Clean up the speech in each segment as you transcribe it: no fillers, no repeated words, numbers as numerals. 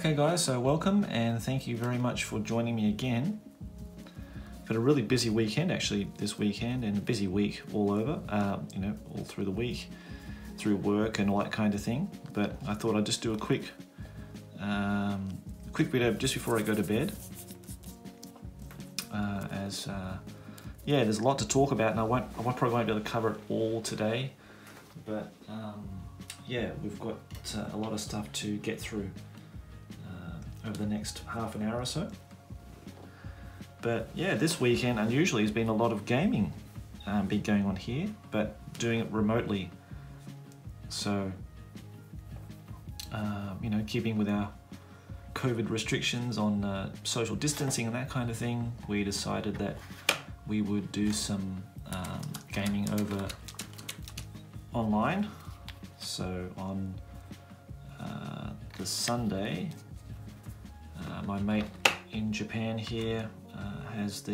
Okay guys, so welcome and thank you very much for joining me again. I've had a really busy weekend actually this weekend, and a busy week all over, all through the week, through work and all that kind of thing. But I thought I'd just do a quick video just before I go to bed. There's a lot to talk about, and I probably won't be able to cover it all today. But we've got a lot of stuff to get through over the next half an hour or so. But yeah, this weekend unusually has been a lot of gaming been going on here, but doing it remotely. So, keeping with our COVID restrictions on social distancing and that kind of thing, we decided that we would do some gaming over online. So on the Sunday, my mate in Japan here has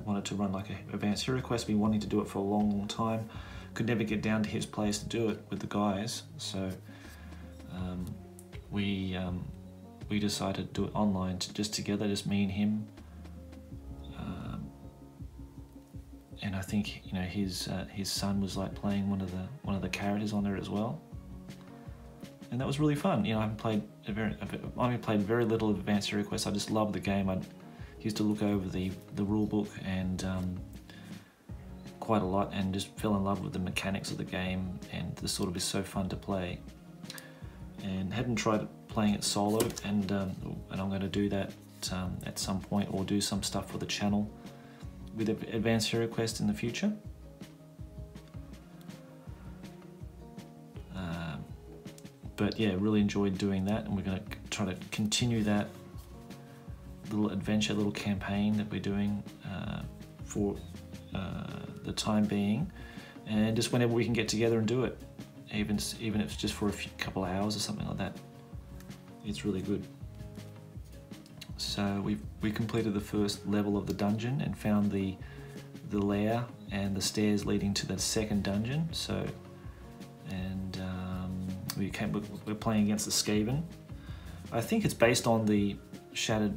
wanted to run like an Advanced Hero Quest. Been wanting to do it for a long time. Could never get down to his place to do it with the guys. So we decided to do it online, just together, just me and him. And I think his son was like playing one of the characters on there as well. And that was really fun. I haven't played very little of Advanced Hero Quest. I just love the game. I used to look over the rule book and quite a lot, and just fell in love with the mechanics of the game, and this sort of is so fun to play. And hadn't tried playing it solo, and I'm going to do that at some point, or do some stuff for the channel with Advanced Hero Quest in the future. But yeah, really enjoyed doing that, and we're going to try to continue that little campaign that we're doing for the time being, and just whenever we can get together and do it, even if it's just for a couple of hours or something like that. It's really good. So we completed the first level of the dungeon and found the lair and the stairs leading to the second dungeon. So, and we're playing against the Skaven. I think it's based on the Shattered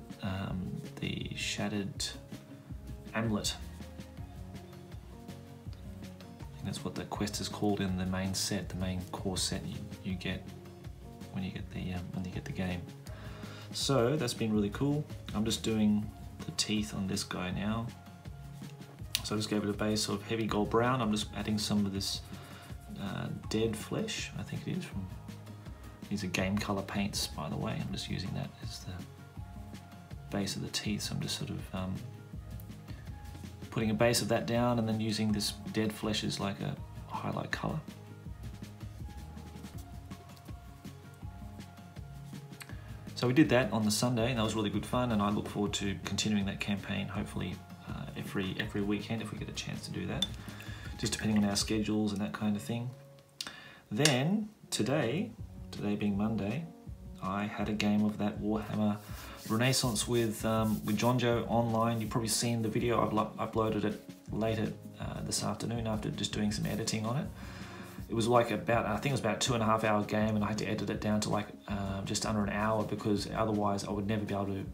Amulet. I think that's what the quest is called in the main set, the main core set you get when you get the game. So that's been really cool. I'm just doing the teeth on this guy now. So I just gave it a base of heavy gold brown. I'm just adding some of this dead flesh, I think it is. These are Game Color paints, by the way. I'm just using that as the base of the teeth. So I'm just sort of putting a base of that down, and then using this dead flesh as like a highlight color. So we did that on the Sunday, and that was really good fun, and I look forward to continuing that campaign, hopefully every weekend if we get a chance to do that, just depending on our schedules and that kind of thing. Then today being Monday, I had a game of that Warhammer Renaissance with Jonjo online. You've probably seen the video. I've uploaded it later this afternoon after just doing some editing on it. It was like I think it was about a 2.5 hour game, and I had to edit it down to like just under an hour, because otherwise I would never be able to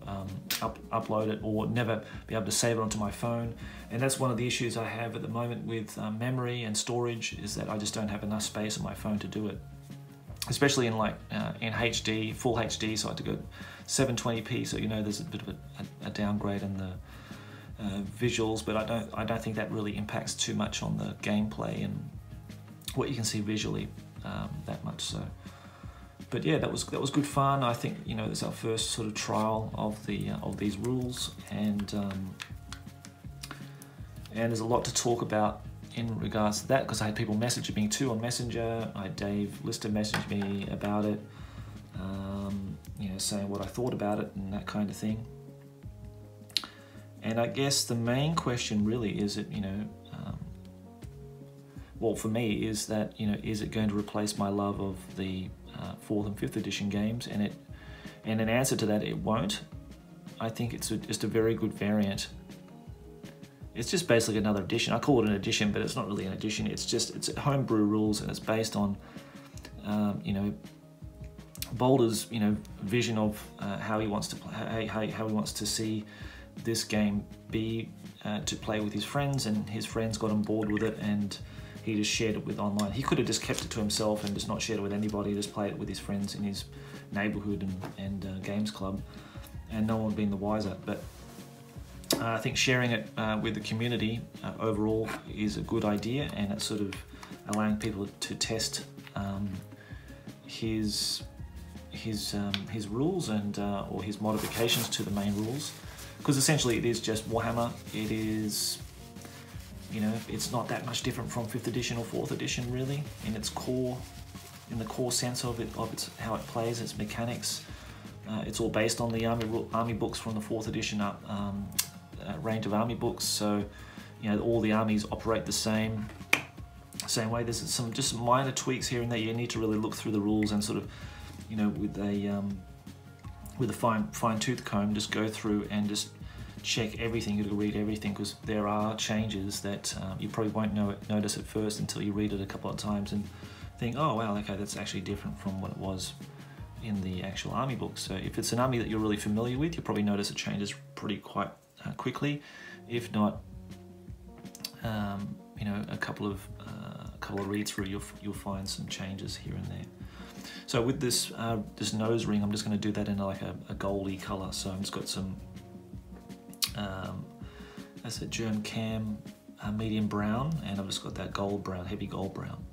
upload it, or never be able to save it onto my phone. And that's one of the issues I have at the moment with memory and storage, is that I just don't have enough space on my phone to do it. Especially in in HD, full HD, so I had to go 720p. So there's a bit of a downgrade in the visuals, but I don't think that really impacts too much on the gameplay and what you can see visually that much. So, but yeah, that was good fun. I think it's our first sort of trial of these rules, and there's a lot to talk about in regards to that, because I had people messaging me too on Messenger. I had Dave Lister message me about it, saying what I thought about it and that kind of thing. And I guess the main question really is that well, for me, is that is it going to replace my love of the 4th and 5th edition games? And in answer to that, it won't. I think it's just a very good variant. It's just basically another edition. I call it an edition, but it's not really an edition. It's homebrew rules, and it's based on Boulder's, you know, vision of how he wants to play, how he wants to see this game be to play with his friends, and his friends got on board with it, and he just shared it with online. He could have just kept it to himself and just not shared it with anybody, just played it with his friends in his neighborhood and games club, and no one would have been the wiser. But I think sharing it with the community overall is a good idea, and it's sort of allowing people to test his rules and or his modifications to the main rules, because essentially it is just Warhammer. It is, you know, it's not that much different from 5th edition or 4th edition really in its core, in the core sense of it, of its how it plays, its mechanics. It's all based on the army books from the 4th edition range of army books, so you know all the armies operate the same way. There's some just minor tweaks here and there. You need to really look through the rules and sort of, you know, with a fine-tooth comb, just go through and just check everything. You've got to read everything, because there are changes that you probably won't notice at first until you read it a couple of times and think, oh wow, okay, that's actually different from what it was in the actual army book. So if it's an army that you're really familiar with, you'll probably notice it changes pretty quite quickly. If not, you know, a couple of reads through, you'll find some changes here and there. So with this this nose ring, I'm just going to do that in like a goldy color. So I've just got some that's a Germ Cam medium brown, and I've just got that gold brown, heavy gold brown.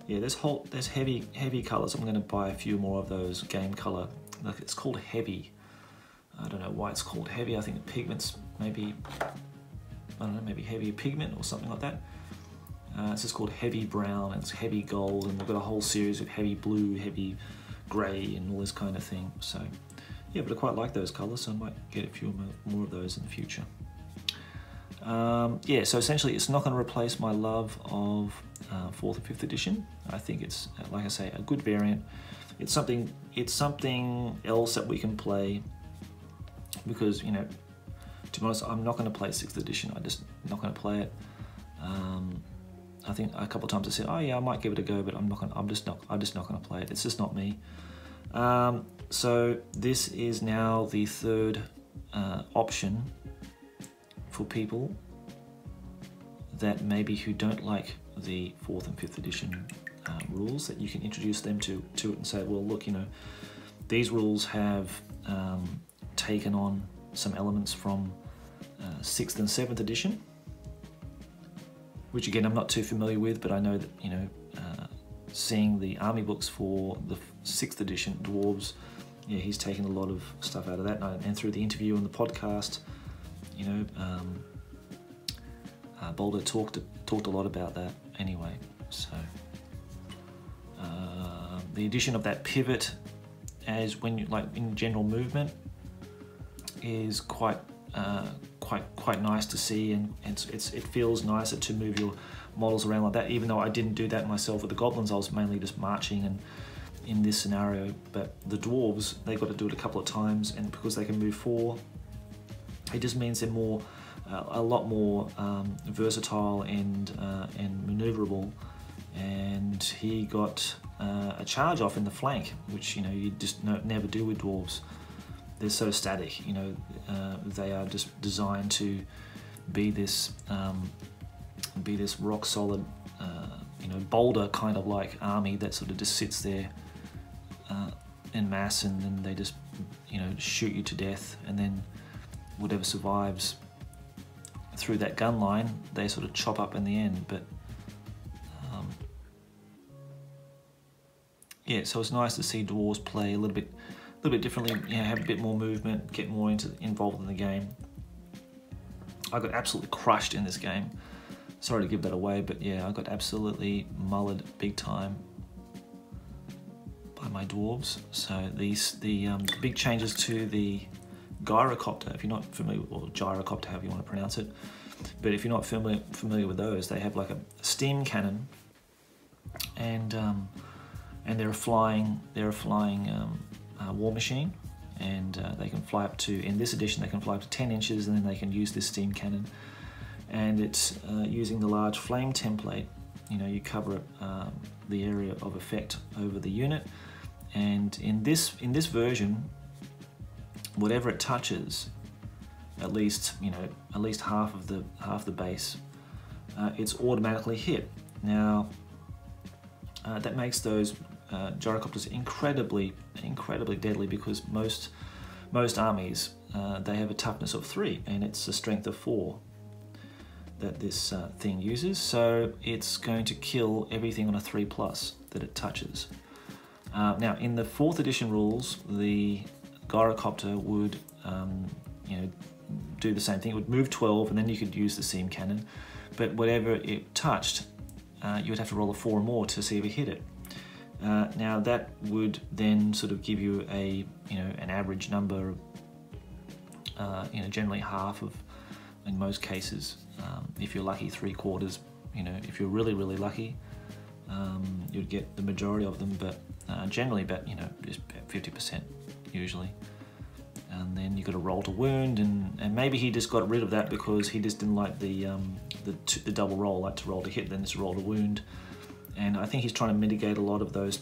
Yeah, there's heavy colors. I'm going to buy a few more of those game color. Look, it's called heavy. I don't know why it's called heavy. I think the pigments maybe, I don't know, maybe heavy pigment or something like that. It's just called heavy brown, and it's heavy gold, and we've got a whole series of heavy blue, heavy grey, and all this kind of thing. So yeah, but I quite like those colours, so I might get a few more of those in the future. Yeah, so essentially it's not going to replace my love of 4th or 5th edition. I think it's, like I say, a good variant. It's something else that we can play, because, you know, to be honest, I'm not going to play 6th edition. I'm just not going to play it. I think a couple of times I said, oh yeah, I might give it a go, but I'm just not going to play it. It's just not me. So this is now the third option for people that maybe who don't like the 4th and 5th edition rules, that you can introduce them to it and say, well, look, you know, these rules have taken on some elements from 6th and 7th edition, which again I'm not too familiar with, but I know that, you know, seeing the army books for the 6th edition Dwarves, yeah, he's taken a lot of stuff out of that, and through the interview and the podcast, you know, Boulder talked a lot about that anyway. So the addition of that pivot, as when you like in general movement, is quite nice to see, and it feels nicer to move your models around like that. Even though I didn't do that myself with the goblins, I was mainly just marching and in this scenario. But the dwarves, they got to do it a couple of times, and because they can move 4, it just means they're more a lot more versatile and maneuverable. And he got a charge off in the flank, which, you know, you just never do with dwarves. They're so static, you know. They are just designed to be this rock solid, you know, boulder kind of like army that sort of just sits there en masse, and then they just, you know, shoot you to death, and then whatever survives through that gun line, they sort of chop up in the end. But yeah, so it's nice to see dwarves play a little bit differently, you know, have a bit more movement, get more involved in the game. I got absolutely crushed in this game. Sorry to give that away, but yeah, I got absolutely mullered big time by my dwarves. So the big changes to the gyrocopter, if you're not familiar, or gyrocopter, however you want to pronounce it, but if you're not familiar with those, they have like a steam cannon, and they're a flying war machine, and they can fly up to, in this edition, they can fly up to 10 inches, and then they can use this steam cannon. And it's using the large flame template. You know, you cover the area of effect over the unit, and in this version, whatever it touches, at least half the base, it's automatically hit. Now that makes those gyrocopters incredibly deadly, because most armies they have a toughness of 3 and it's a strength of 4 that this thing uses, so it's going to kill everything on a 3+ that it touches. Now in the 4th edition rules, the gyrocopter would do the same thing. It would move 12 and then you could use the seam cannon, but whatever it touched, you would have to roll a 4 or more to see if it hit it. Now that would then sort of give you an average number, generally half of, in most cases, if you're lucky, 3/4. If you're really lucky, you'd get the majority of them, but generally about just about 50% usually. And then you got to roll to wound, and maybe he just got rid of that because he just didn't like the double roll, like to roll to hit, then just roll to wound. And I think he's trying to mitigate a lot of those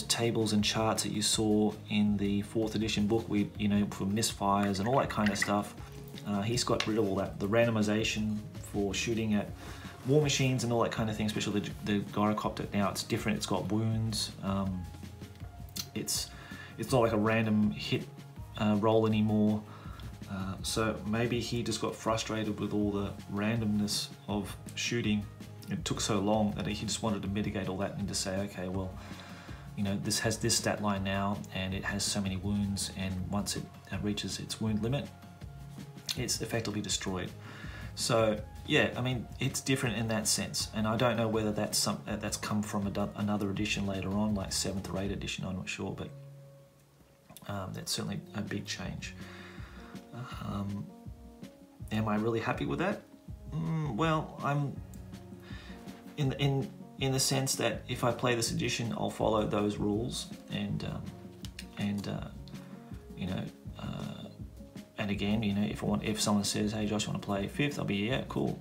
tables and charts that you saw in the 4th edition book, for misfires and all that kind of stuff. He's got rid of all that. The randomization for shooting at war machines and all that kind of thing, especially the gyrocopter. Now it's different. It's got wounds. It's not like a random hit roll anymore. So maybe he just got frustrated with all the randomness of shooting. It took so long that he just wanted to mitigate all that and to say, okay, well, this has this stat line now, and it has so many wounds, and once it reaches its wound limit, it's effectively destroyed. So yeah, I mean, it's different in that sense, and I don't know whether that's come from another edition later on, like 7th or 8th edition. I'm not sure, but that's certainly a big change. Am I really happy with that? Well, I'm in the sense that if I play this edition, I'll follow those rules, and again, if someone says, "Hey, Josh, you want to play 5th?" I'll be, yeah, cool.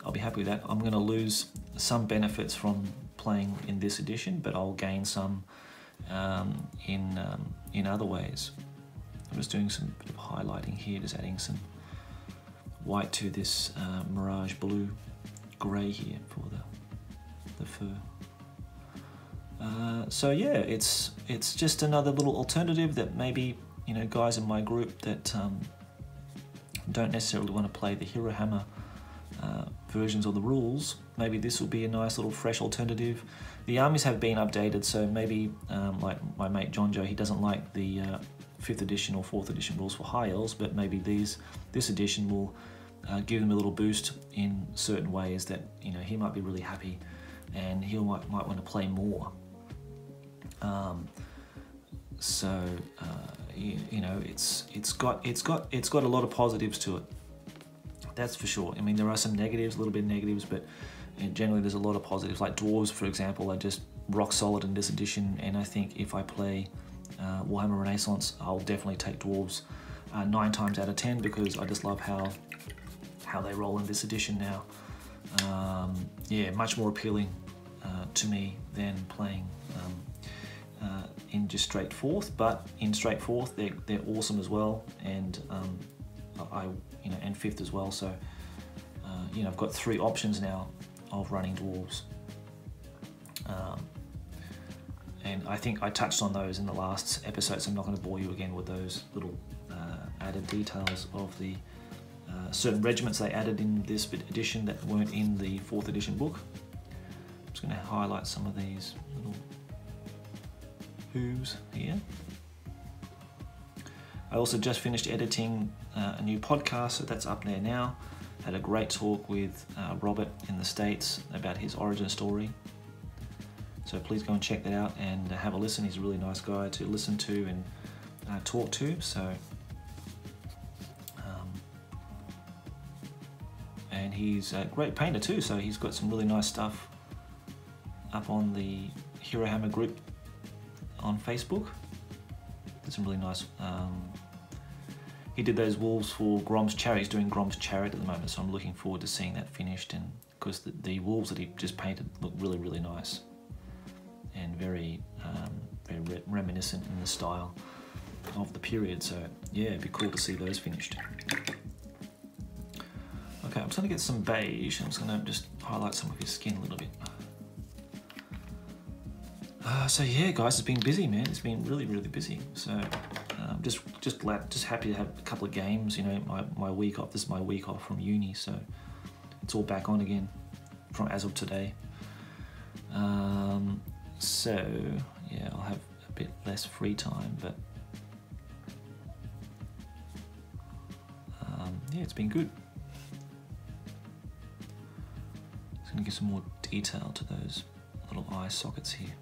I'll be happy with that. I'm going to lose some benefits from playing in this edition, but I'll gain some in other ways. I'm just doing some bit of highlighting here, just adding some white to this Mirage Blue grey here for the fur. So yeah, it's just another little alternative that maybe guys in my group that don't necessarily want to play the Hero Hammer versions of the rules, maybe this will be a nice little fresh alternative. The armies have been updated, so maybe like my mate John Joe, he doesn't like the 5th edition or 4th edition rules for high elves, but maybe this edition will give them a little boost in certain ways that he might be really happy, and he might want to play more. It's got a lot of positives to it. That's for sure. I mean, there are some negatives, a little bit of negatives, but generally there's a lot of positives. Like dwarves, for example, are just rock solid in this edition, and I think if I play Warhammer Renaissance, I'll definitely take dwarves 9 times out of 10, because I just love how they roll in this edition now. Yeah, much more appealing to me than playing in just straight 4th, but in straight 4th they're awesome as well, and and 5th as well. So I've got 3 options now of running dwarves, and I think I touched on those in the last episode, so I'm not going to bore you again with those little added details of the certain regiments they added in this edition that weren't in the 4th edition book. I'm just going to highlight some of these little hooves here. I also just finished editing a new podcast, so that's up there now. Had a great talk with Robert in the States about his origin story. So please go and check that out and have a listen. He's a really nice guy to listen to and talk to. So, and he's a great painter too, so he's got some really nice stuff up on the Hero Hammer group on Facebook. There's some really nice he did those wolves for Grom's Chariot. He's doing Grom's Chariot at the moment, so I'm looking forward to seeing that finished. And because the wolves that he just painted look really, really nice and very reminiscent in the style of the period. So yeah, it'd be cool to see those finished. Okay, I'm just gonna get some beige. I'm just gonna highlight some of his skin a little bit. So yeah, guys, it's been busy, man. It's been really, really busy. So just happy to have a couple of games. You know, my week off. This is my week off from uni, so it's all back on again as of today. So yeah, I'll have a bit less free time, but yeah, it's been good. Just gonna give some more detail to those little eye sockets here.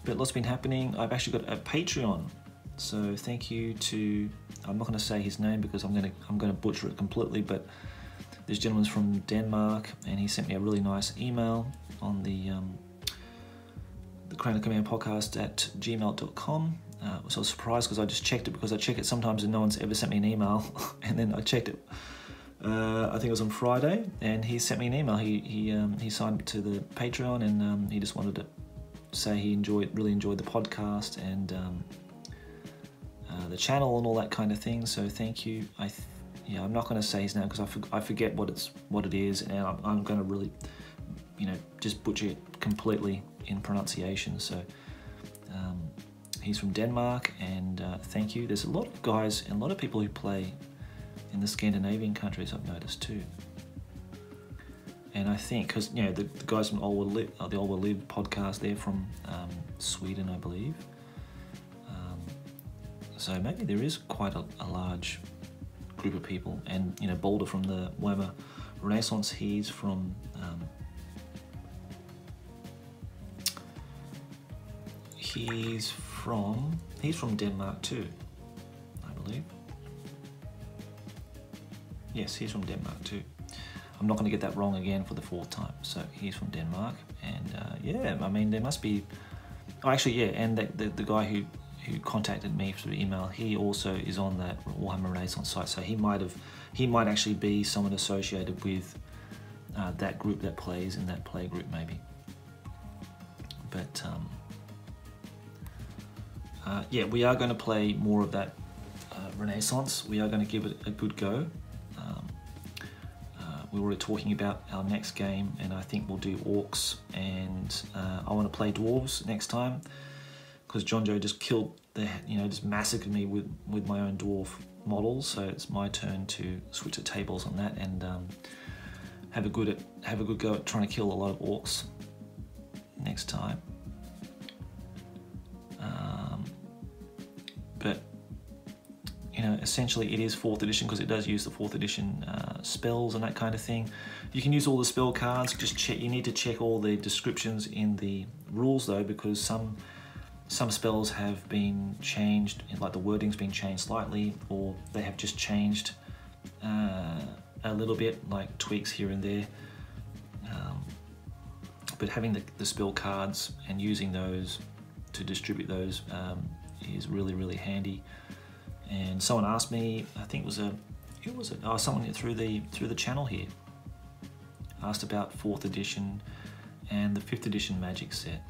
But lots been happening. I've actually got a Patreon, so thank you to, I'm not going to say his name because I'm going to butcher it completely, but this gentleman's from Denmark, and he sent me a really nice email on the Crown of Command podcast at gmail.com. So I was surprised because I just checked it, because I check it sometimes and no one's ever sent me an email, and then I checked it. I think it was on Friday, and he sent me an email. He signed up to the Patreon, and he just wanted to say he really enjoyed the podcast and the channel and all that kind of thing. So thank you. I'm not going to say his name because I forget what it is, and I'm going to really, just butcher it completely in pronunciation. So he's from Denmark, and thank you. There's a lot of guys and a lot of people who play in the Scandinavian countries, I've noticed too. And I think, because the guys from the All Will Live podcast, they're from Sweden, I believe. So maybe there is quite a large group of people. And Boulder from the Warhammer Renaissance, he's from Denmark too, I believe. Yes, he's from Denmark too. I'm not going to get that wrong again for the fourth time. So he's from Denmark, and yeah, I mean there must be. Oh, actually, yeah, and the guy who contacted me through email, he also is on that Warhammer Renaissance site. So he might actually be someone associated with that group that plays in that play group, maybe. But yeah, we are going to play more of that Renaissance. We are going to give it a good go. We were talking about our next game, and I think we'll do orcs, and I want to play dwarves next time, because John Joe just killed just massacred me with my own dwarf models. So it's my turn to switch the tables on that and have a good go at trying to kill a lot of orcs next time. But essentially it is 4th edition, because it does use the 4th edition spells and that kind of thing. You can use all the spell cards, just check. You need to check all the descriptions in the rules though, because some spells have been changed, like the wording's been changed slightly, or they have just changed a little bit, like tweaks here and there. But having the spell cards and using those to distribute those is really, really handy. And someone asked me, I think someone through the channel here asked about 4th edition and the 5th edition Magic set.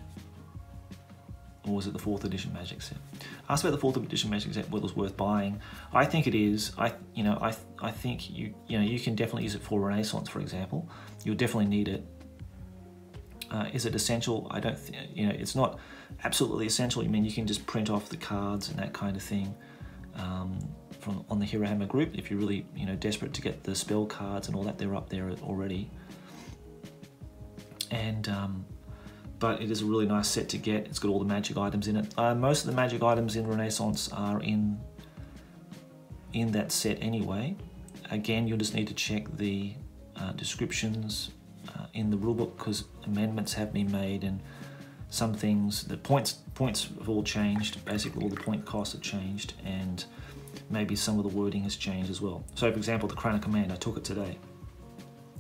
Or was it the 4th edition Magic set? Asked about the 4th edition Magic set, whether it was worth buying. I think it is. I think you can definitely use it for Renaissance, for example. You'll definitely need it. Is it essential? I don't think, it's not absolutely essential. I mean, you can just print off the cards and that kind of thing on the Hero Hammer group. If you're really desperate to get the spell cards and all that, they're up there already. And but it is a really nice set to get. It's got all the magic items in it. Most of the magic items in Renaissance are in that set anyway. Again, you'll just need to check the descriptions in the rulebook, because amendments have been made, and some things, the points have all changed. Basically, all the point costs have changed, and maybe some of the wording has changed as well. So, for example, the Crown of Command, I took it today,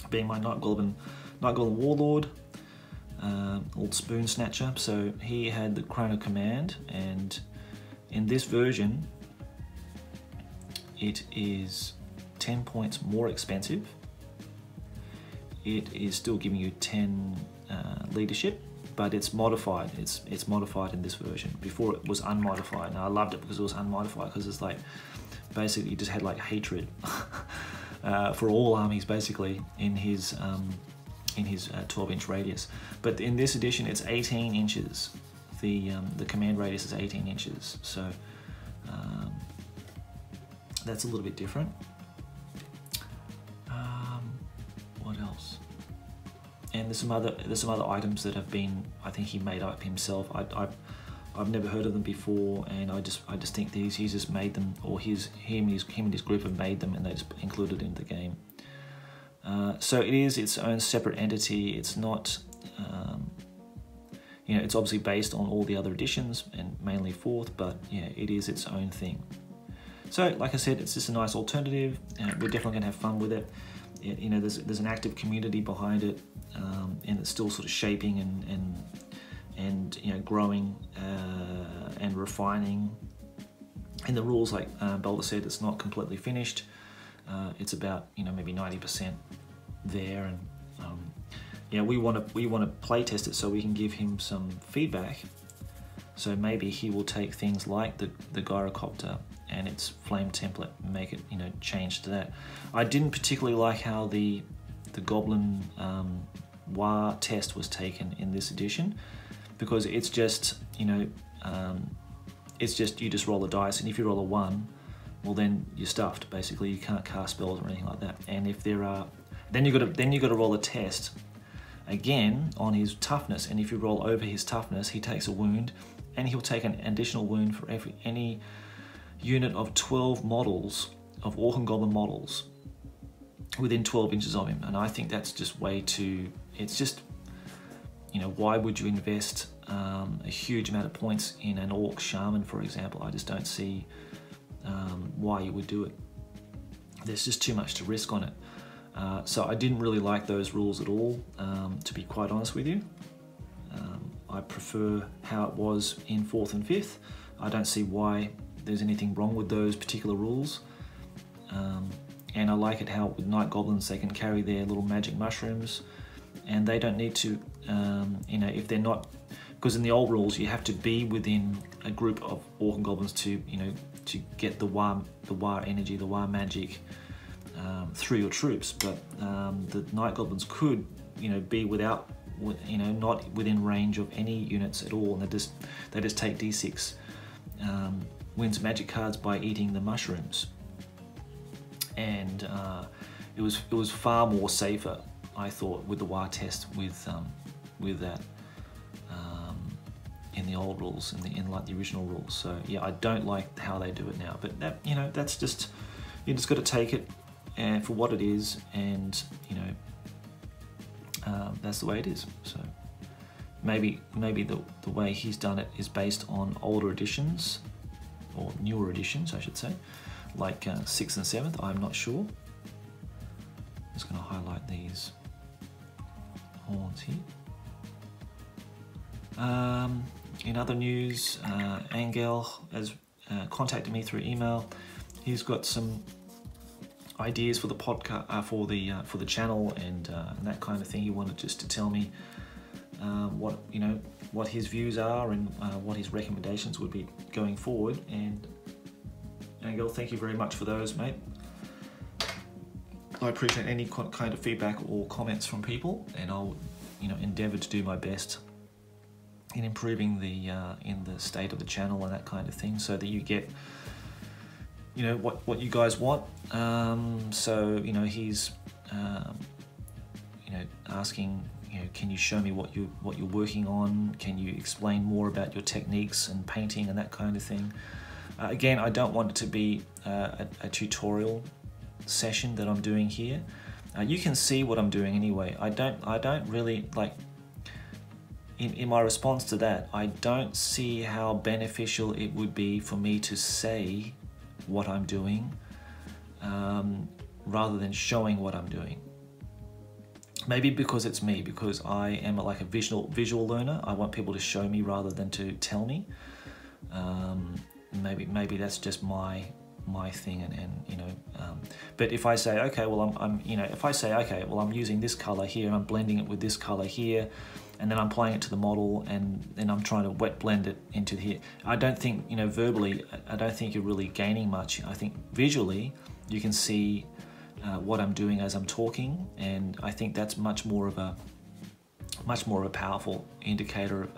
being my Night Goblin Warlord, old Spoon Snatcher. So he had the Crown of Command, and in this version, it is 10 points more expensive. It is still giving you 10 leadership, but it's modified. It's modified in this version. Before it was unmodified, and I loved it because it was unmodified, because it's like basically you just had like hatred for all armies basically in his 12-inch radius. But in this edition, it's 18 inches. The command radius is 18 inches, so that's a little bit different. What else? And there's some other items that have been, I think he made up himself. I've never heard of them before, and I just think he's just made them, or him and his group have made them, and they just included in the game. So it is its own separate entity. It's not, you know, it's obviously based on all the other editions and mainly 4th, but yeah, it is its own thing. So like I said, it's just a nice alternative. We're definitely gonna have fun with it. You know, there's an active community behind it, and it's still sort of shaping and you know, growing and refining. And the rules, like Balder said, it's not completely finished. It's about, you know, maybe 90% there, and yeah, we want to play test it so we can give him some feedback. So maybe he will take things like the gyrocopter and its flame template and make it, you know, change to that. I didn't particularly like how the Goblin War test was taken in this edition, because it's just, you know, it's just, you just roll a dice, and if you roll a 1, well then you're stuffed. Basically, you can't cast spells or anything like that. And if there are, then you got to roll a test again on his toughness, and if you roll over his toughness, he takes a wound, and he'll take an additional wound for any unit of 12 models of Orc and Goblin models within 12 inches of him. And I think that's just way too, it's just, you know, why would you invest a huge amount of points in an Orc Shaman, for example? I just don't see why you would do it. There's just too much to risk on it. So I didn't really like those rules at all, to be quite honest with you. I prefer how it was in 4th and 5th. I don't see why there's anything wrong with those particular rules. And I like it how with Night Goblins they can carry their little magic mushrooms, and they don't need to, you know, if they're not, because in the old rules you have to be within a group of Orc and Goblins to, you know, to get the War energy, the War magic through your troops. But the Night Goblins could, you know, be without, you know, not within range of any units at all, and they just take D6 wins magic cards by eating the mushrooms. And it was far more safer, I thought, with the War test with that in the old rules, in like the original rules. So yeah, I don't like how they do it now, but that, you know, that's just, you just got to take it and for what it is, and you know, that's the way it is. So maybe the way he's done it is based on older editions, or newer editions I should say, like 6th and 7th, I'm not sure. I'm just going to highlight these horns here. In other news, Angel has contacted me through email. He's got some ideas for the podcast, for the channel, and that kind of thing. He wanted just to tell me what his views are, and what his recommendations would be going forward. And Angel, thank you very much for those, mate. I appreciate any kind of feedback or comments from people, and I'll, you know, endeavour to do my best in improving in the state of the channel and that kind of thing, so that you get, you know, what you guys want. So, you know, he's you know, asking, you know, can you show me what you're working on? Can you explain more about your techniques and painting and that kind of thing? Again, I don't want it to be a tutorial session that I'm doing here. You can see what I'm doing anyway. I don't really like. In my response to that, I don't see how beneficial it would be for me to say what I'm doing rather than showing what I'm doing. Maybe because it's me, because I am like a visual learner. I want people to show me rather than to tell me. Maybe that's just my my thing, and you know, but if I say, okay, well, if I say, okay, well, I'm using this color here and I'm blending it with this color here, and then I'm applying it to the model, and then I'm trying to wet blend it into here. I don't think, you know, verbally, I don't think you're really gaining much. I think visually, you can see what I'm doing as I'm talking, and I think that's much more of a powerful indicator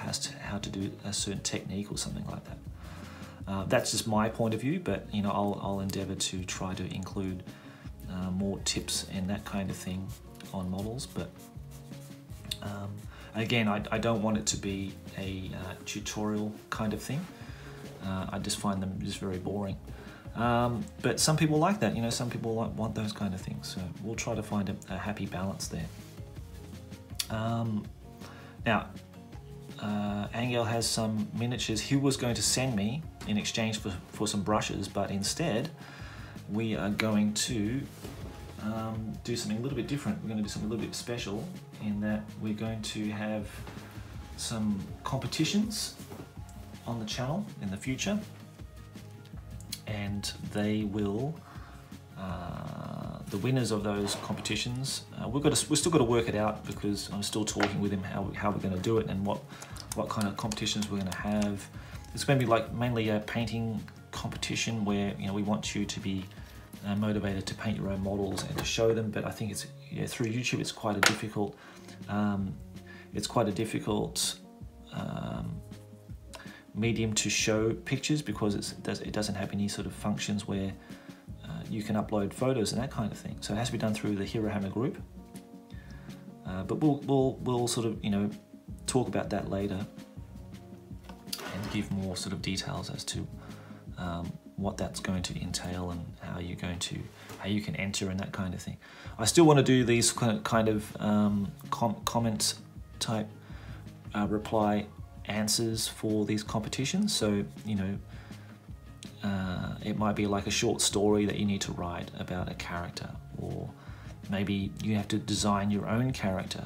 as to how to do a certain technique or something like that. That's just my point of view, but you know, I'll endeavor to try to include more tips and that kind of thing on models. But again, I don't want it to be a tutorial kind of thing. I just find them just very boring. But some people like that, you know, some people want those kind of things. So we'll try to find a happy balance there. Now, Angel has some miniatures he was going to send me in exchange for some brushes, but instead we are going to do something a little bit different. We're going to do something a little bit special in that we're going to have some competitions on the channel in the future, and they will the winners of those competitions, we've still got to work it out, because I'm still talking with him how we're going to do it and what kind of competitions we're going to have. It's going to be like mainly a painting competition where, you know, we want you to be motivated to paint your own models and to show them. But I think it's, yeah, through YouTube it's quite a difficult medium to show pictures, because it doesn't have any sort of functions where you can upload photos and that kind of thing. So it has to be done through the Hero Hammer group. But we'll sort of, you know, talk about that later and give more sort of details as to what that's going to entail and how you can enter and that kind of thing. I still want to do these kind of comment type reply answers for these competitions. So, you know, it might be like a short story that you need to write about a character, or maybe you have to design your own character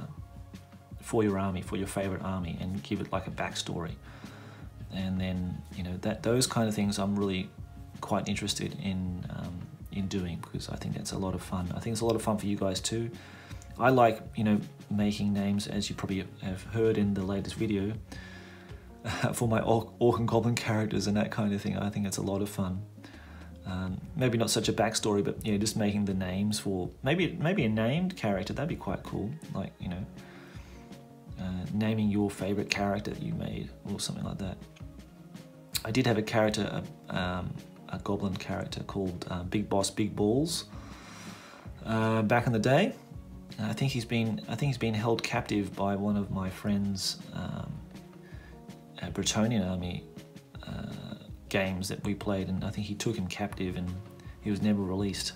for your army, for your favorite army, and give it like a backstory. And then, you know, those kind of things I'm really quite interested in doing, because I think that's a lot of fun. I think it's a lot of fun for you guys too. I like, you know, making names, as you probably have heard in the latest video, for my Orc and Goblin characters and that kind of thing. I think it's a lot of fun. Maybe not such a backstory, but yeah, just making the names for maybe a named character. That'd be quite cool. Like, you know, naming your favorite character that you made or something like that. I did have a character, a Goblin character called Big Boss Big Balls back in the day. I think he's been held captive by one of my friends. Bretonnian army games that we played, and I think he took him captive and he was never released.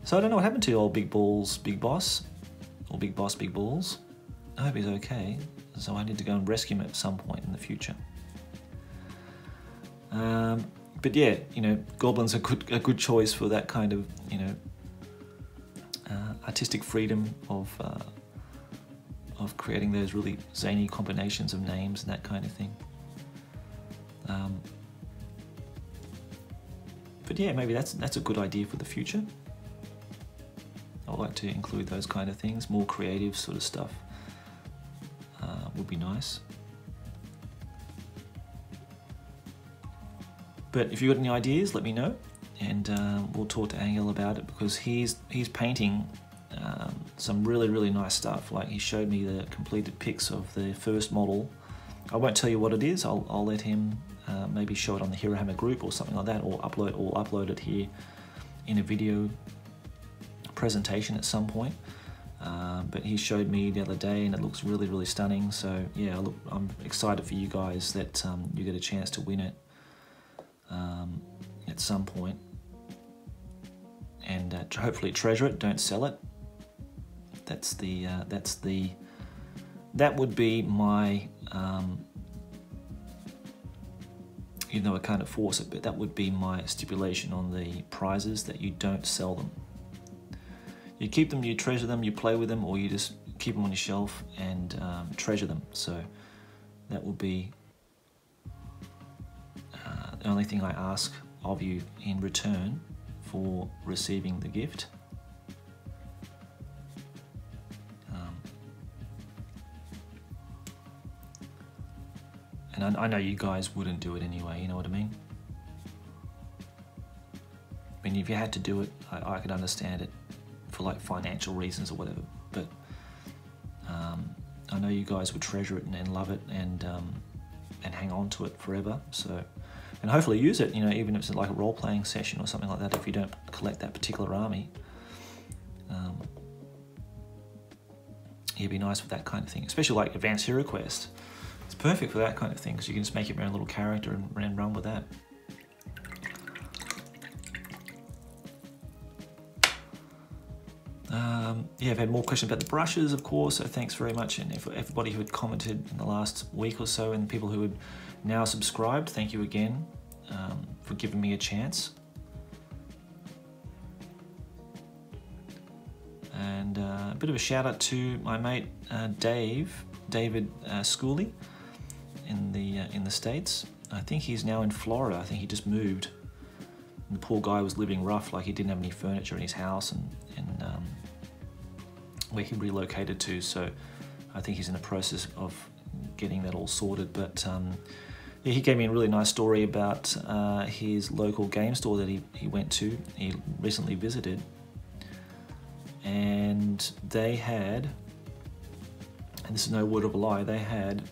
So I don't know what happened to old Big Balls Big Boss, or Big Boss Big Balls. I hope he's okay, so I need to go and rescue him at some point in the future. But yeah, you know, Goblin's a good choice for that kind of, you know, artistic freedom of creating those really zany combinations of names and that kind of thing. But yeah, maybe that's a good idea for the future. I'd like to include those kind of things. More creative sort of stuff would be nice. But if you've got any ideas, let me know, and we'll talk to Angel about it, because he's painting some really nice stuff. Like, he showed me the completed pics of the first model. I won't tell you what it is. I'll let him maybe show it on the Hero Hammer group or something like that, or upload it here in a video presentation at some point. But he showed me the other day, and it looks really stunning. So yeah, look, I'm excited for you guys that you get a chance to win it at some point, and hopefully treasure it. Don't sell it. That would be my, even though I can't force it, but that would be my stipulation on the prizes, that you don't sell them. You keep them, you treasure them, you play with them, or you just keep them on your shelf and treasure them. So that would be the only thing I ask of you in return for receiving the gift. And I know you guys wouldn't do it anyway, you know what I mean? I mean, if you had to do it, I could understand it for like financial reasons or whatever, but I know you guys would treasure it and love it and hang on to it forever. So, and hopefully use it, you know, even if it's like a role-playing session or something like that, if you don't collect that particular army. It'd be nice for that kind of thing, especially like Advanced Hero Quest. It's perfect for that kind of thing, because you can just make your own little character and run with that. Yeah, I've had more questions about the brushes, of course, so thanks very much. And for everybody who had commented in the last week or so, and people who had now subscribed, thank you again for giving me a chance. And a bit of a shout out to my mate David Schooley in the States. I think he's now in Florida. I think he just moved. And the poor guy was living rough, like he didn't have any furniture in his house and where he relocated to. So I think he's in the process of getting that all sorted. But yeah, he gave me a really nice story about his local game store that he went to. He recently visited, and they had, and this is no word of a lie, they had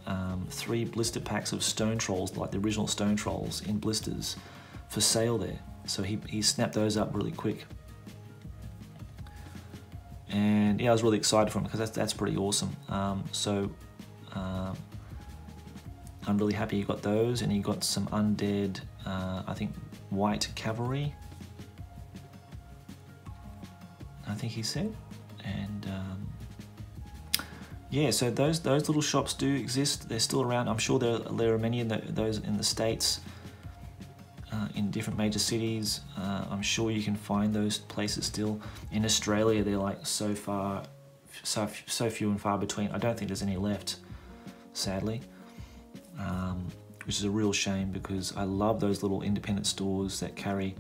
3 blister packs of Stone Trolls, like the original Stone Trolls in blisters, for sale there. So he snapped those up really quick. And yeah, I was really excited for him because that's pretty awesome. I'm really happy he got those, and he got some undead, I think White Cavalry, I think he said. And yeah, so those little shops do exist. They're still around. I'm sure there are many of those in the States, in different major cities. I'm sure you can find those places still. In Australia, they're like so few and far between. I don't think there's any left, sadly, which is a real shame, because I love those little independent stores that carry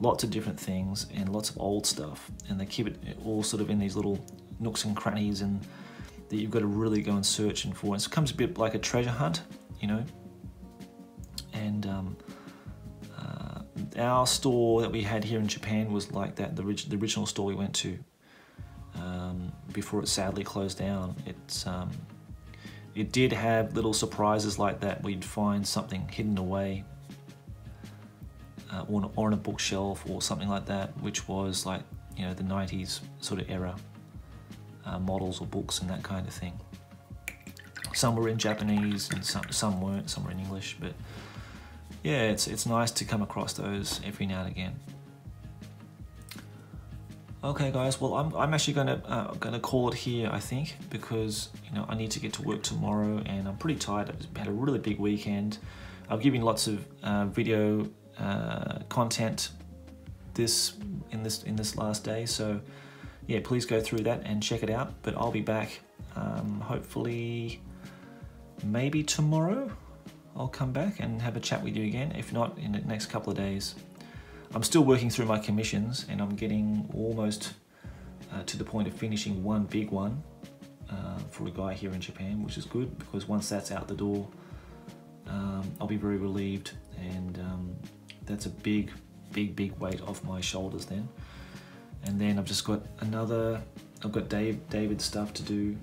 lots of different things and lots of old stuff, and they keep it all sort of in these little nooks and crannies, and that you've got to really go and searching for. It becomes a bit like a treasure hunt, you know. And our store that we had here in Japan was like that. The original store we went to before it sadly closed down. It did have little surprises like that. We'd find something hidden away, or on a bookshelf or something like that, which was like, you know, the 90s sort of era models or books and that kind of thing. Some were in Japanese and some weren't. Some were in English, but yeah, it's nice to come across those every now and again. Okay, guys. Well, I'm actually gonna call it here, I think, because, you know, I need to get to work tomorrow, and I'm pretty tired. I've had a really big weekend. I've given lots of video content in this last day. So yeah, please go through that and check it out. But I'll be back hopefully maybe tomorrow. I'll come back and have a chat with you again, if not in the next couple of days. I'm still working through my commissions, and I'm getting almost to the point of finishing one big one for a guy here in Japan, which is good, because once that's out the door, I'll be very relieved, and that's a big weight off my shoulders then. And then I've just got I've got David's stuff to do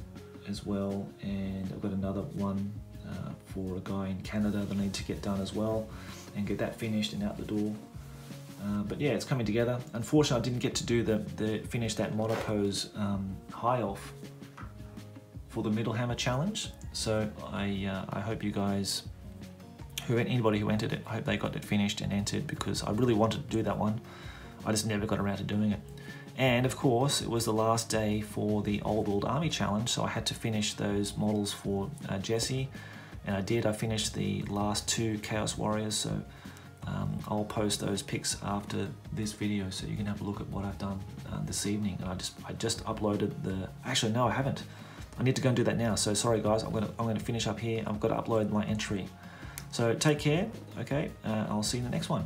as well, and I've got another one for a guy in Canada that I need to get done as well, and get that finished and out the door. But yeah, it's coming together. Unfortunately, I didn't get to do finish that monopose high elf for the Middle Hammer challenge. So I hope you guys, anybody who entered it, I hope they got it finished and entered, because I really wanted to do that one. I just never got around to doing it. And of course, it was the last day for the Old World Army Challenge, so I had to finish those models for Jesse, and I did. I finished the last 2 Chaos Warriors, so I'll post those pics after this video, so you can have a look at what I've done this evening. And I just uploaded actually no, I haven't. I need to go and do that now. So sorry guys, I'm gonna finish up here. I've got to upload my entry. So take care. Okay, I'll see you in the next one.